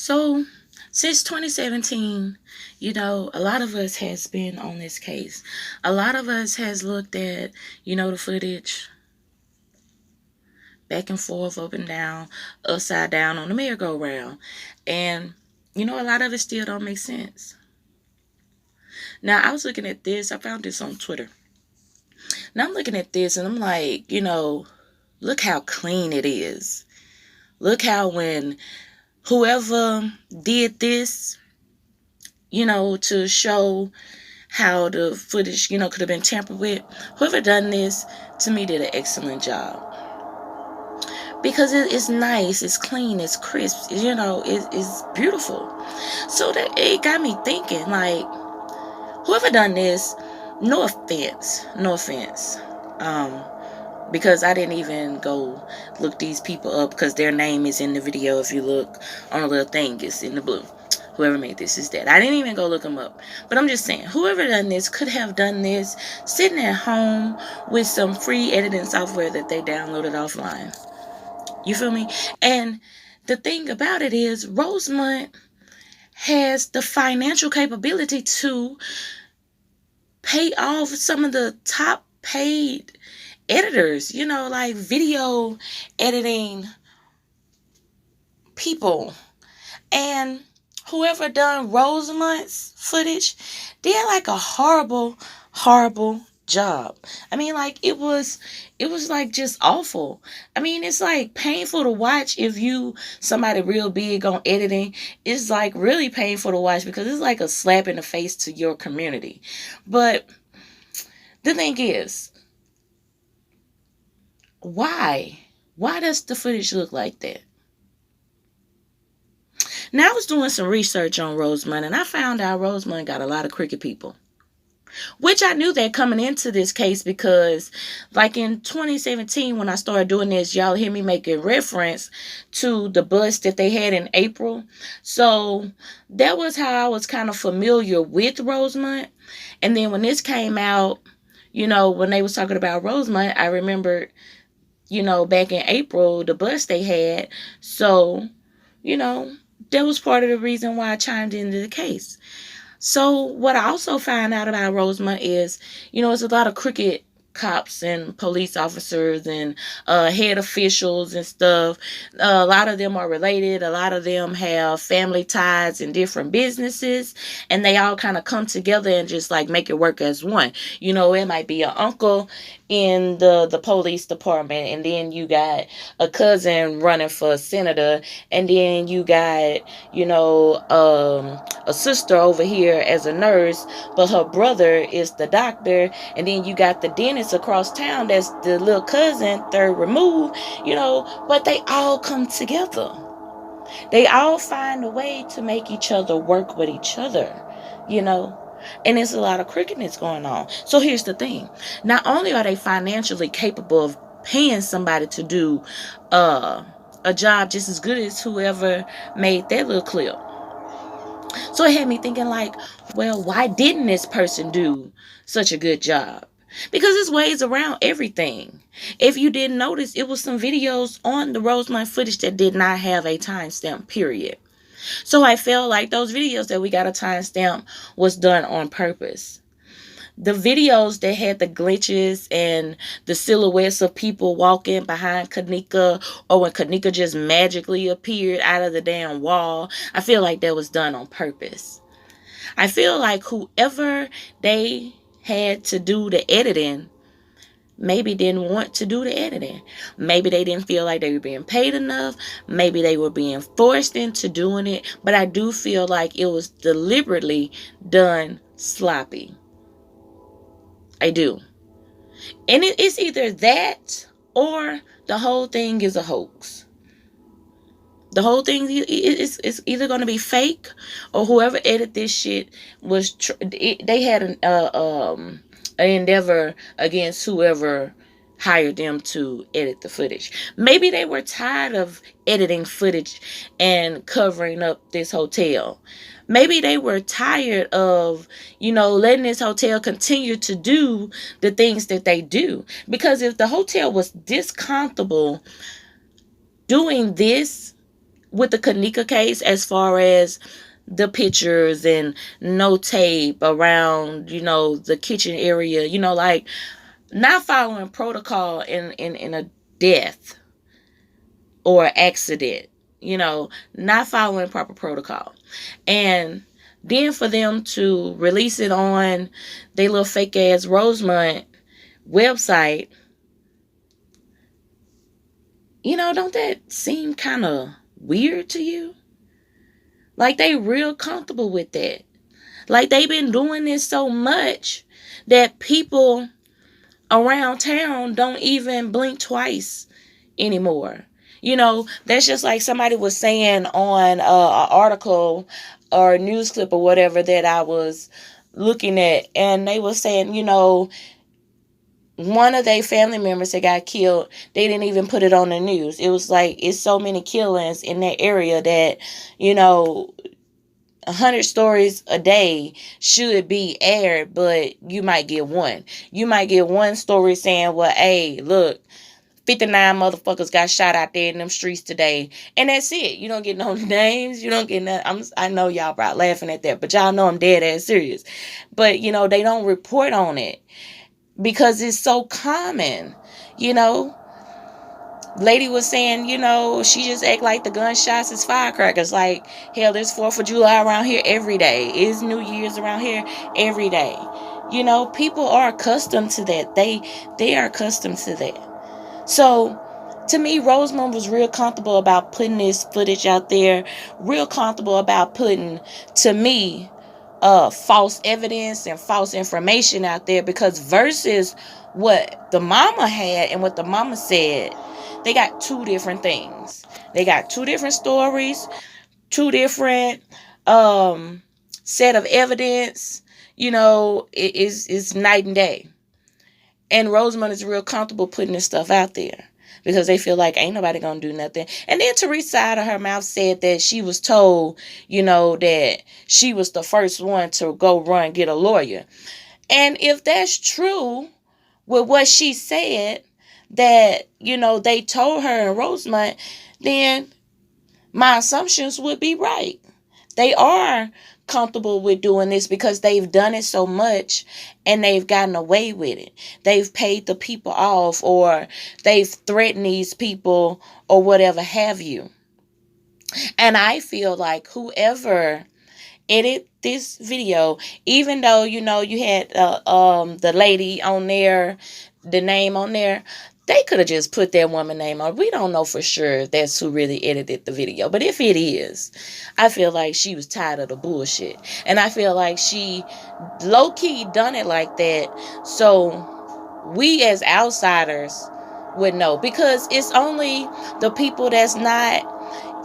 So, since 2017, a lot of us has been on this case. A lot of us has looked at, the footage back and forth, up and down, upside down on the merry-go-round. And, a lot of it still don't make sense. Now, I was looking at this. I found this on Twitter. Now, I'm looking at this and I'm like, look how clean it is. Look how when whoever did this, to show how the footage, could have been tampered with. Whoever done this, to me, did an excellent job. Because it's nice, it's clean, it's crisp, it's beautiful. So that it got me thinking, like, whoever done this, no offense. Because I didn't even go look these people up because their name is in the video. If you look on a little thing, it's in the blue. Whoever made this is dead. I didn't even go look them up. But I'm just saying, whoever done this could have done this sitting at home with some free editing software that they downloaded offline. You feel me? And the thing about it is, Rosemont has the financial capability to pay off some of the top paid editors, like video editing people. And whoever done Rosemont's footage did like a horrible job. I mean, like it was like just awful. I mean, it's like painful to watch if you somebody real big on editing. It's like really painful to watch because it's like a slap in the face to your community. But the thing is, why does the footage look like that? Now, I was doing some research on Rosemont, and I found out Rosemont got a lot of crooked people. Which I knew that coming into this case because, like in 2017, when I started doing this, y'all hear me making reference to the bust that they had in April. So that was how I was kind of familiar with Rosemont. And then when this came out, when they was talking about Rosemont, I remembered, back in April, the bust they had. So, that was part of the reason why I chimed into the case. So what I also found out about Rosemont is, it's a lot of crooked cops and police officers and head officials and stuff. A lot of them are related. A lot of them have family ties in different businesses, and they all kind of come together and just like make it work as one. It might be an uncle in the police department, and then you got a cousin running for senator, and then you got a sister over here as a nurse, but her brother is the doctor, and then you got the dentist across town that's the little cousin, third removed, but they all come together. They all find a way to make each other work with each other, and there's a lot of crookedness going on. So here's the thing. Not only are they financially capable of paying somebody to do a job just as good as whoever made that little clip. So it had me thinking like, well, why didn't this person do such a good job? Because there's ways around everything. If you didn't notice, it was some videos on the Rosemont footage that did not have a timestamp, period. So I felt like those videos that we got a timestamp was done on purpose. The videos that had the glitches and the silhouettes of people walking behind Kenneka, or when Kenneka just magically appeared out of the damn wall, I feel like that was done on purpose. I feel like whoever they had to do the editing maybe didn't want to do the editing. Maybe they didn't feel like they were being paid enough. Maybe they were being forced into doing it. But I do feel like it was deliberately done sloppy. I do. And it's either that or the whole thing is a hoax. The whole thing is either going to be fake, or whoever edited this shit was they had an endeavor against whoever hired them to edit the footage. Maybe they were tired of editing footage and covering up this hotel. Maybe they were tired of, letting this hotel continue to do the things that they do. Because if the hotel was this comfortable doing this with the Kenneka case, as far as the pictures and no tape around, the kitchen area, like not following protocol in a death or accident, not following proper protocol. And then for them to release it on their little fake ass Rosemont website, don't that seem kind of weird to you? Like, they real comfortable with that. Like, they've been doing this so much that people around town don't even blink twice anymore. That's just like somebody was saying on an article or a news clip or whatever that I was looking at, and they were saying, one of their family members that got killed, they didn't even put it on the news. It was like, it's so many killings in that area that, 100 stories a day should be aired, but you might get one. You might get one story saying, well, hey, look, 59 motherfuckers got shot out there in them streets today. And that's it. You don't get no names. You don't get nothing. I know y'all probably laughing at that, but y'all know I'm dead ass serious. But, they don't report on it because it's so common, Lady was saying, she just act like the gunshots is firecrackers. Like, hell, there's 4th of July around here every day. It's New Year's around here every day. People are accustomed to that. They are accustomed to that. So, to me, Rosemont was real comfortable about putting this footage out there. Real comfortable about putting, to me, false evidence and false information out there, because versus what the mama had and what the mama said, they got two different things. They got two different stories, two different set of evidence. It's night and day. And Rosemont is real comfortable putting this stuff out there because they feel like ain't nobody gonna do nothing. And then Teresa out of her mouth said that she was told, that she was the first one to go run get a lawyer. And if that's true with what she said, that, they told her in Rosemont, then my assumptions would be right. They are comfortable with doing this because they've done it so much and they've gotten away with it. They've paid the people off, or they've threatened these people, or whatever have you. And I feel like whoever edit this video, even though, you had the lady on there, the name on there, they could have just put that woman name on. We don't know for sure if that's who really edited the video. But if it is, I feel like she was tired of the bullshit. And I feel like she low-key done it like that so we as outsiders would know. Because it's only the people that's not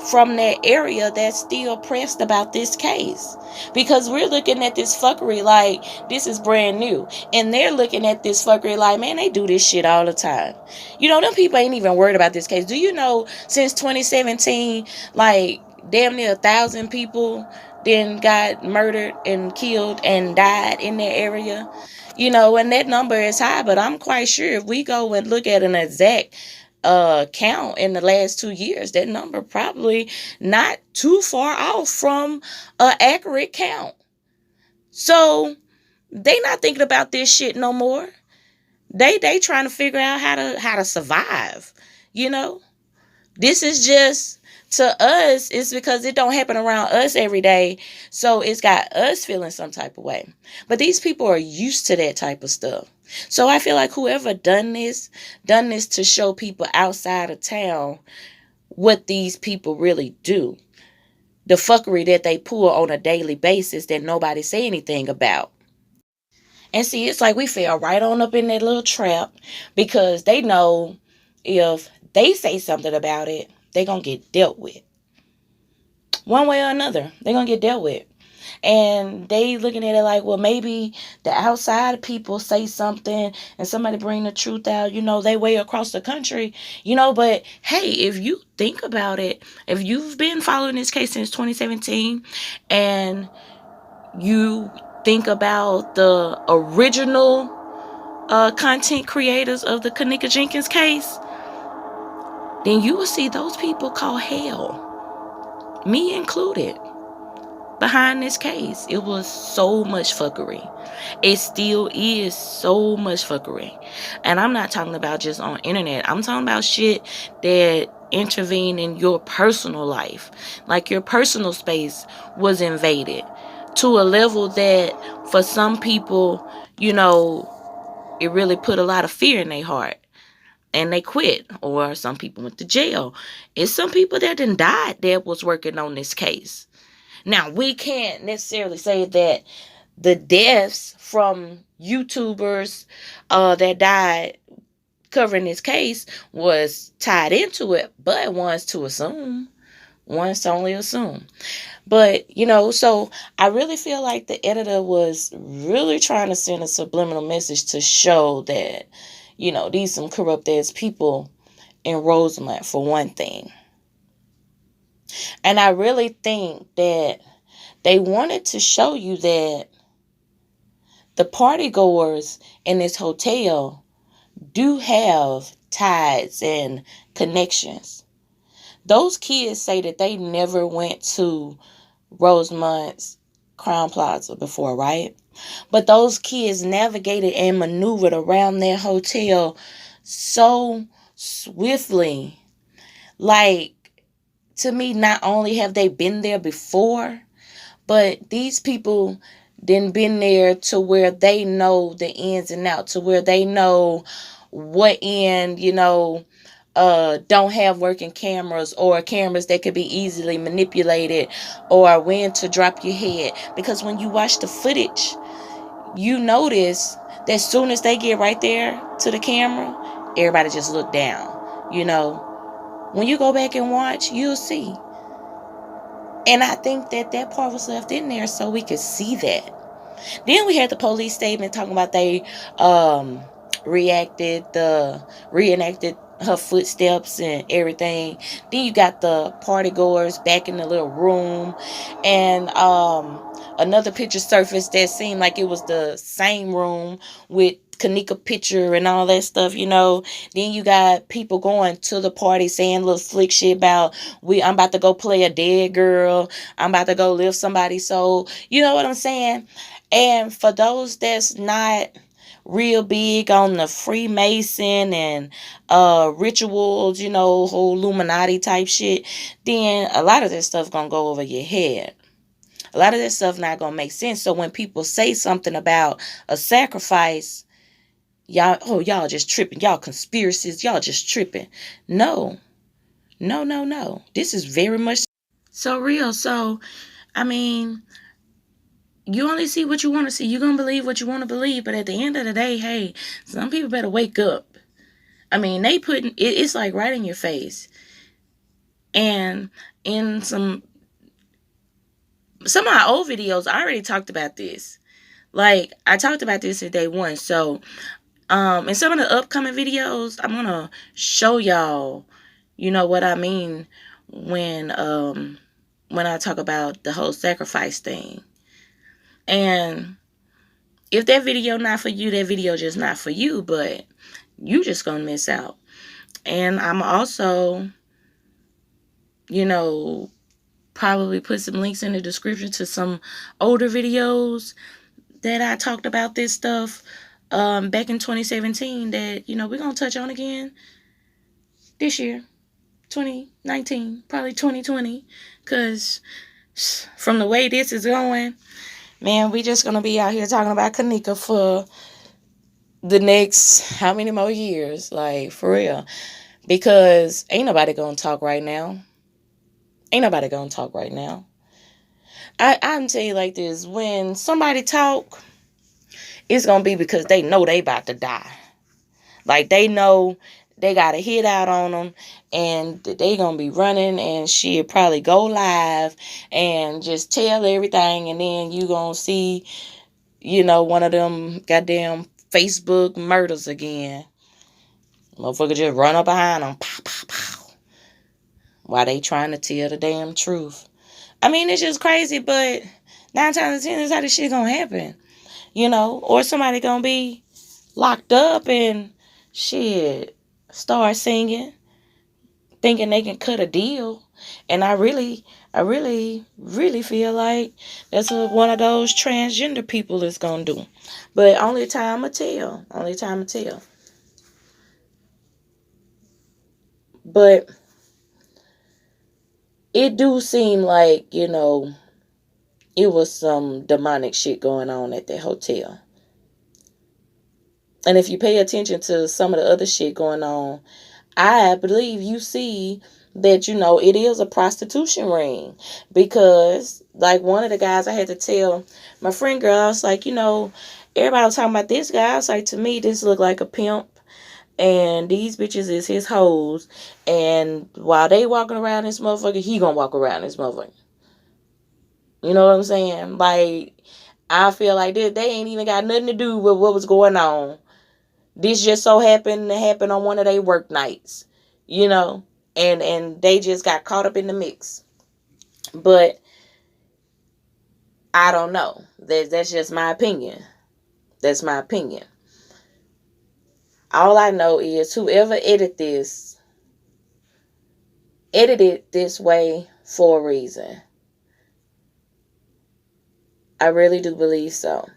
from that area that's still pressed about this case, because we're looking at this fuckery like this is brand new, and they're looking at this fuckery like, man, they do this shit all the time. Them people ain't even worried about this case. Do you know since 2017, like damn near 1,000 people then got murdered and killed and died in that area? And that number is high, but I'm quite sure if we go and look at an exact count in the last 2 years, that number probably not too far off from an accurate count. So they not thinking about this shit no more. They trying to figure out how to survive. This is just, to us, it's because it don't happen around us every day, so it's got us feeling some type of way. But these people are used to that type of stuff. So I feel like whoever done this to show people outside of town what these people really do. The fuckery that they pull on a daily basis that nobody say anything about. And see, it's like we fell right on up in that little trap, because they know if they say something about it, they're going to get dealt with. One way or another, they're going to get dealt with. And they looking at it like, well, maybe the outside people say something and somebody bring the truth out, they way across the country, but hey, if you think about it, if you've been following this case since 2017 and you think about the original content creators of the Kenneka Jenkins case, then you will see those people call hell. me included, behind this case. It was so much fuckery. It still is so much fuckery. And I'm not talking about just on internet. I'm talking about shit that intervene in your personal life. Like your personal space was invaded to a level that for some people, it really put a lot of fear in their heart. And they quit, or some people went to jail. It's some people that done died that was working on this case. Now, we can't necessarily say that the deaths from YouTubers that died covering this case was tied into it, but one's to assume. One's to only assume. But, so I really feel like the editor was really trying to send a subliminal message to show that, these some corrupt ass people in Rosemont, for one thing. And I really think that they wanted to show you that the party goers in this hotel do have ties and connections. Those kids say that they never went to Rosemont's Crown Plaza before, right? But those kids navigated and maneuvered around their hotel so swiftly. Like, to me, not only have they been there before, but these people then been there to where they know the ins and outs, to where they know what end, don't have working cameras, or cameras that could be easily manipulated, or when to drop your head. Because when you watch the footage, you notice that as soon as they get right there to the camera, everybody just look down. When you go back and watch, you'll see. And I think that part was left in there so we could see that. Then we had the police statement talking about they reenacted her footsteps and everything. Then you got the party goers back in the little room, and another picture surfaced that seemed like it was the same room with Kenneka picture and all that stuff, Then you got people going to the party saying little slick shit about, I'm about to go play a dead girl. I'm about to go lift somebody's soul. You know what I'm saying? And for those that's not real big on the Freemason and rituals, whole Illuminati type shit, then a lot of this stuff gonna go over your head. A lot of this stuff not gonna make sense. So when people say something about a sacrifice, y'all just tripping. Y'all conspiracies. Y'all just tripping. No. This is very much so real. So, I mean, you only see what you want to see. You're going to believe what you want to believe. But at the end of the day, hey, some people better wake up. I mean, it's like right in your face. And in some of my old videos, I already talked about this. Like, I talked about this at day one. So, in some of the upcoming videos, I'm going to show y'all, what I mean when I talk about the whole sacrifice thing. And if that video not for you, that video just not for you, but you just gonna miss out. And I'm also, probably put some links in the description to some older videos that I talked about this stuff back in 2017 that, we're gonna touch on again this year, 2019, probably 2020, because from the way this is going, man, we just gonna be out here talking about Kenneka for the next how many more years, like, for real. Because ain't nobody gonna talk right now. I'm tell you like this, when somebody talk, it's gonna be because they know they about to die. Like, they know they got a hit out on them, and they gonna be running, and she'll probably go live and just tell everything, and then you gonna see, one of them goddamn Facebook murders again. Motherfucker just run up behind them, pow, pow, pow, while they trying to tell the damn truth. I mean, it's just crazy, but 9 times out of 10, that's how this shit gonna happen. Or somebody gonna be locked up and shit, start singing, thinking they can cut a deal. And I really, really feel like that's what one of those transgender people is gonna do. But only time will tell. Only time will tell. But it do seem like, it was some demonic shit going on at that hotel. And if you pay attention to some of the other shit going on, I believe you see that, it is a prostitution ring. Because, like, one of the guys, I had to tell my friend girl, I was like, everybody was talking about this guy. I was like, to me, this look like a pimp. And these bitches is his hoes. And while they walking around this motherfucker, he gonna walk around this motherfucker. You know what I'm saying? Like, I feel like they ain't even got nothing to do with what was going on. This just so happened to happen on one of their work nights, and they just got caught up in the mix. But I don't know. That's just my opinion. That's my opinion. All I know is whoever edited this way for a reason. I really do believe so.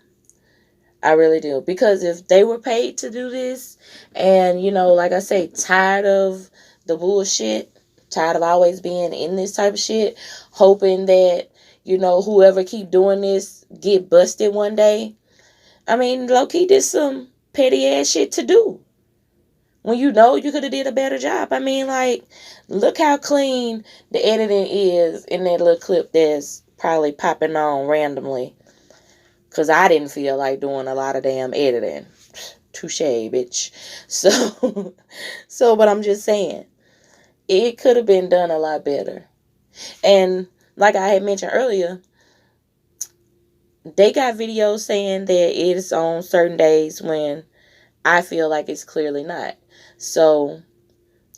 I really do. Because if they were paid to do this and, like I say, tired of the bullshit, tired of always being in this type of shit, hoping that, whoever keep doing this get busted one day. I mean, low-key did some petty ass shit to do. When you could have did a better job. I mean, like, look how clean the editing is in that little clip that's probably popping on randomly. Because I didn't feel like doing a lot of damn editing. Touche, bitch. But I'm just saying, it could have been done a lot better. And like I had mentioned earlier, they got videos saying that it's on certain days when I feel like it's clearly not. So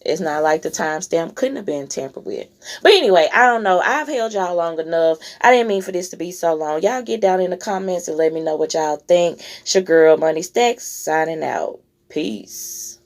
it's not like the timestamp couldn't have been tampered with. But anyway, I don't know. I've held y'all long enough. I didn't mean for this to be so long. Y'all get down in the comments and let me know what y'all think. It's your girl, Money Stacks, signing out. Peace.